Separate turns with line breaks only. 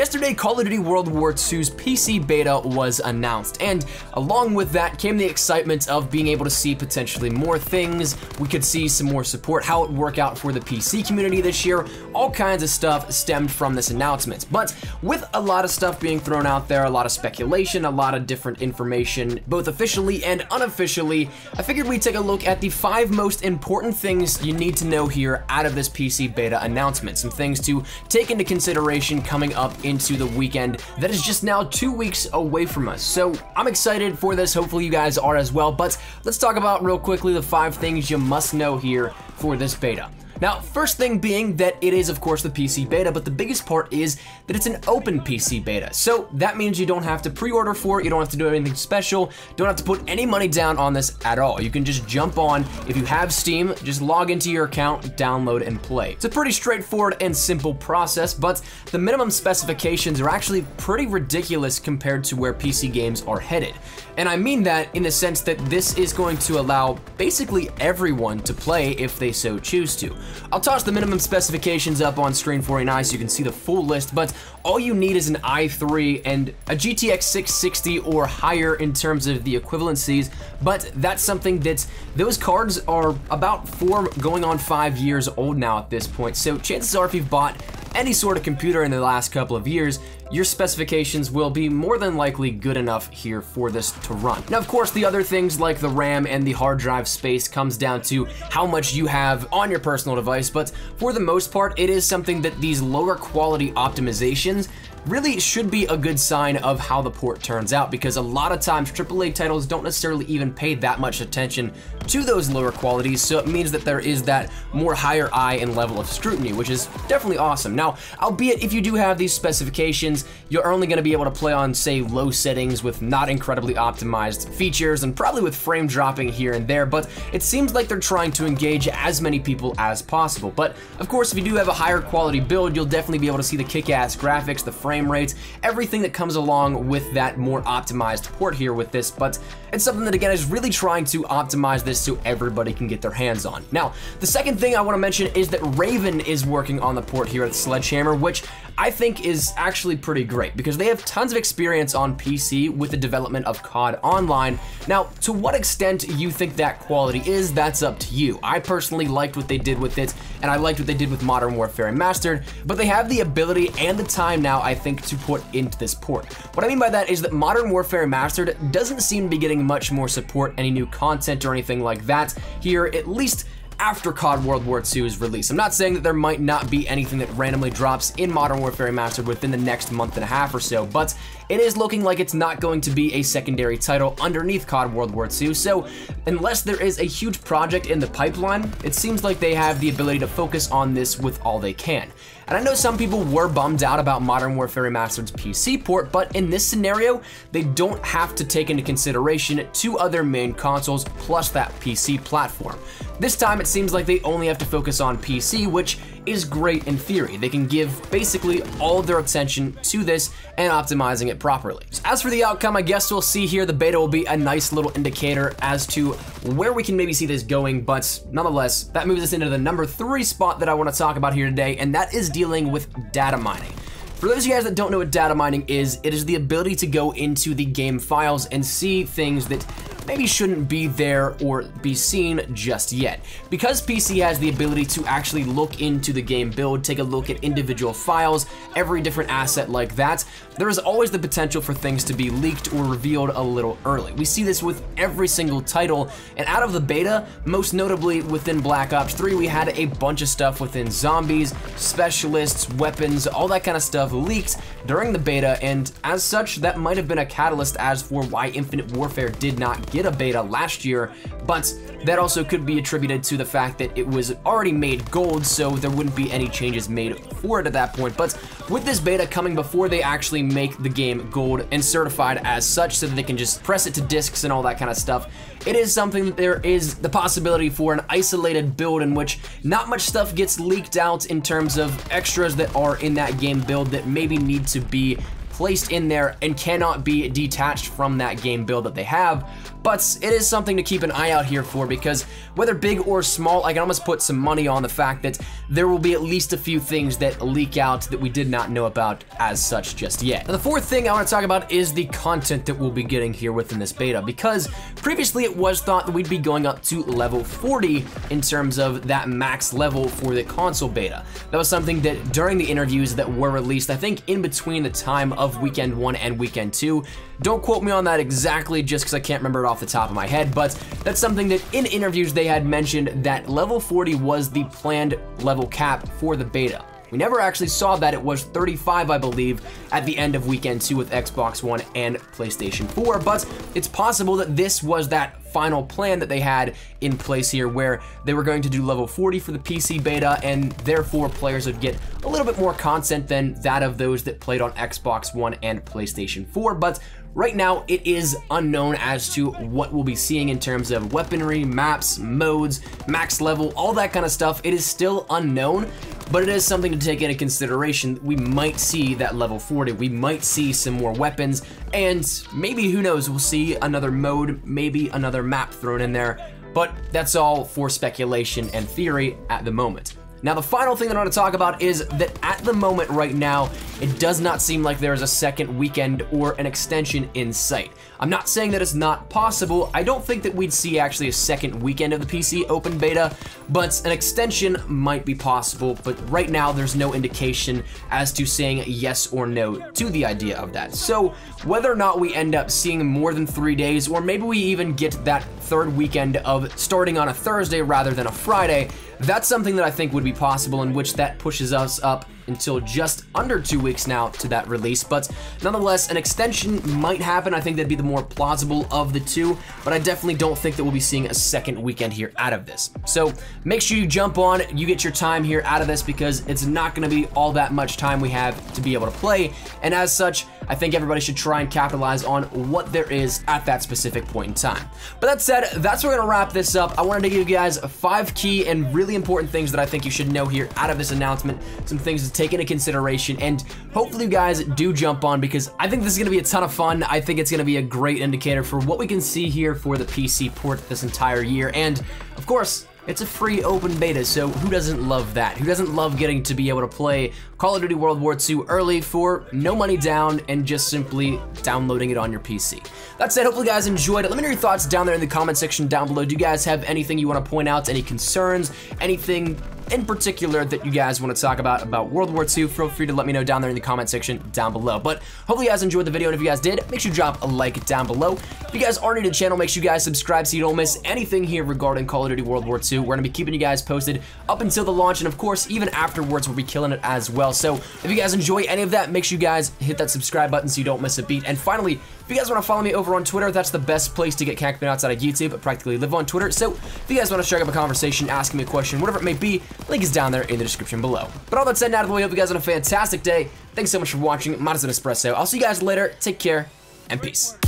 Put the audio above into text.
yesterday Call of Duty World War II's PC beta was announced, and along with that came the excitement of being able to see potentially more things. We could see some more support, how it would work out for the PC community this year. All kinds of stuff stemmed from this announcement. But with a lot of stuff being thrown out there, a lot of speculation, a lot of different information, both officially and unofficially, I figured we'd take a look at the 5 most important things you need to know here out of this PC beta announcement. Some things to take into consideration coming up into the weekend that is just now 2 weeks away from us. So I'm excited for this, hopefully you guys are as well, but let's talk about real quickly the 5 things you must know here for this beta. Now, first thing being that it is, of course, the PC beta, but the biggest part is that it's an open PC beta. So that means you don't have to pre-order for it, you don't have to do anything special, don't have to put any money down on this at all. You can just jump on. If you have Steam, just log into your account, download, and play. It's a pretty straightforward and simple process, but the minimum specifications are actually pretty ridiculous compared to where PC games are headed. And I mean that in the sense that this is going to allow basically everyone to play if they so choose to. I'll toss the minimum specifications up on screen for you now so you can see the full list, but all you need is an i3 and a GTX 660 or higher in terms of the equivalencies, but that's something that those cards are about 4 going on 5 years old now at this point, so chances are if you've bought any sort of computer in the last couple of years, your specifications will be more than likely good enough here for this to run. Now, of course, the other things like the RAM and the hard drive space comes down to how much you have on your personal device, but for the most part, it is something that these lower quality optimizations really should be a good sign of how the port turns out, because a lot of times AAA titles don't necessarily even pay that much attention to those lower qualities, so it means that there is that more higher eye and level of scrutiny, which is definitely awesome. Now, albeit if you do have these specifications, you're only going to be able to play on, say, low settings with not incredibly optimized features and probably with frame dropping here and there, but it seems like they're trying to engage as many people as possible. But of course, if you do have a higher quality build, you'll definitely be able to see the kick-ass graphics, the frame rates, everything that comes along with that more optimized port here with this, but it's something that, again, is really trying to optimize this so everybody can get their hands on. Now, the second thing I want to mention is that Raven is working on the port here at Sledgehammer, which I think is actually pretty great because they have tons of experience on PC with the development of COD Online. Now, to what extent you think that quality is, that's up to you. I personally liked what they did with it, and I liked what they did with Modern Warfare Remastered, but they have the ability and the time now, I think, to put into this port. What I mean by that is that Modern Warfare Remastered doesn't seem to be getting much more support, any new content or anything like that here, at least after COD World War II's release. I'm not saying that there might not be anything that randomly drops in Modern Warfare Remastered within the next month and a half or so, but it is looking like it's not going to be a secondary title underneath COD World War II, so unless there is a huge project in the pipeline, it seems like they have the ability to focus on this with all they can. And I know some people were bummed out about Modern Warfare Remastered's PC port, but in this scenario, they don't have to take into consideration 2 other main consoles plus that PC platform. This time, it seems like they only have to focus on PC, which is great in theory. They can give basically all of their attention to this and optimizing it properly. So as for the outcome, I guess we'll see here. The beta will be a nice little indicator as to where we can maybe see this going, but nonetheless, that moves us into the number 3 spot that I want to talk about here today, and that is dealing with data mining. For those of you guys that don't know what data mining is, it is the ability to go into the game files and see things that maybe shouldn't be there or be seen just yet. Because PC has the ability to actually look into the game build, take a look at individual files, every different asset like that, there is always the potential for things to be leaked or revealed a little early. We see this with every single title, and out of the beta, most notably within Black Ops 3, we had a bunch of stuff within zombies, specialists, weapons, all that kind of stuff leaked during the beta, and as such, that might have been a catalyst as for why Infinite Warfare did not get a beta last year, but that also could be attributed to the fact that it was already made gold, so there wouldn't be any changes made for it at that point. But with this beta coming before they actually make the game gold and certified as such so that they can just press it to discs and all that kind of stuff, it is something that there is the possibility for an isolated build in which not much stuff gets leaked out in terms of extras that are in that game build that maybe need to be placed in there and cannot be detached from that game build that they have, but it is something to keep an eye out here for, because whether big or small, I can almost put some money on the fact that there will be at least a few things that leak out that we did not know about as such just yet. Now, the fourth thing I want to talk about is the content that we'll be getting here within this beta, because previously it was thought that we'd be going up to level 40 in terms of that max level for the console beta. That was something that during the interviews that were released, I think in between the time of Weekend 1 and Weekend 2, don't quote me on that exactly just because I can't remember it off the top of my head, but that's something that in interviews they had mentioned that level 40 was the planned level cap for the beta. We never actually saw that. It was 35, I believe, at the end of Weekend 2 with Xbox One and PlayStation 4, but it's possible that this was that final plan that they had in place here, where they were going to do level 40 for the PC beta, and therefore players would get a little bit more content than that of those that played on Xbox One and PlayStation 4, but right now it is unknown as to what we'll be seeing in terms of weaponry, maps, modes, max level, all that kind of stuff. It is still unknown, but it is something to take into consideration. We might see that level 40, we might see some more weapons, and maybe, who knows, we'll see another mode, maybe another map thrown in there, but that's all for speculation and theory at the moment. Now, the final thing that I want to talk about is that at the moment right now, it does not seem like there is a second weekend or an extension in sight. I'm not saying that it's not possible. I don't think that we'd see actually a second weekend of the PC open beta, but an extension might be possible. But right now, there's no indication as to saying yes or no to the idea of that. So whether or not we end up seeing more than 3 days, or maybe we even get that third weekend of starting on a Thursday rather than a Friday, that's something that I think would be possible, in which that pushes us up until just under 2 weeks now to that release. But nonetheless, an extension might happen. I think that'd be the more plausible of the two, but I definitely don't think that we'll be seeing a second weekend here out of this. So make sure you jump on, you get your time here out of this, because it's not going to be all that much time we have to be able to play, and as such, I think everybody should try and capitalize on what there is at that specific point in time. But that said, that's where we're going to wrap this up. I wanted to give you guys 5 key and really important things that I think you should know here out of this announcement, some things to take into consideration, and hopefully you guys do jump on, because I think this is going to be a ton of fun. I think it's going to be a great indicator for what we can see here for the PC port this entire year, and of course, it's a free open beta, so who doesn't love that? Who doesn't love getting to be able to play Call of Duty World War II early for no money down and just simply downloading it on your PC? That said, hopefully you guys enjoyed it. Let me know your thoughts down there in the comment section down below. Do you guys have anything you want to point out, any concerns, anything in particular that you guys want to talk about World War II? Feel free to let me know down there in the comment section down below. But hopefully you guys enjoyed the video, and if you guys did, make sure you drop a like down below. If you guys are new to the channel, make sure you guys subscribe so you don't miss anything here regarding Call of Duty World War II. We're going to be keeping you guys posted up until the launch, and of course, even afterwards, we'll be killing it as well. So if you guys enjoy any of that, make sure you guys hit that subscribe button so you don't miss a beat. And finally, if you guys want to follow me over on Twitter, that's the best place to get Cankman outside of YouTube. I practically live on Twitter, so if you guys want to strike up a conversation, ask me a question, whatever it may be, link is down there in the description below. But all that said and out of the way, hope you guys have a fantastic day. Thanks so much for watching. Mine is an espresso. I'll see you guys later. Take care, and peace.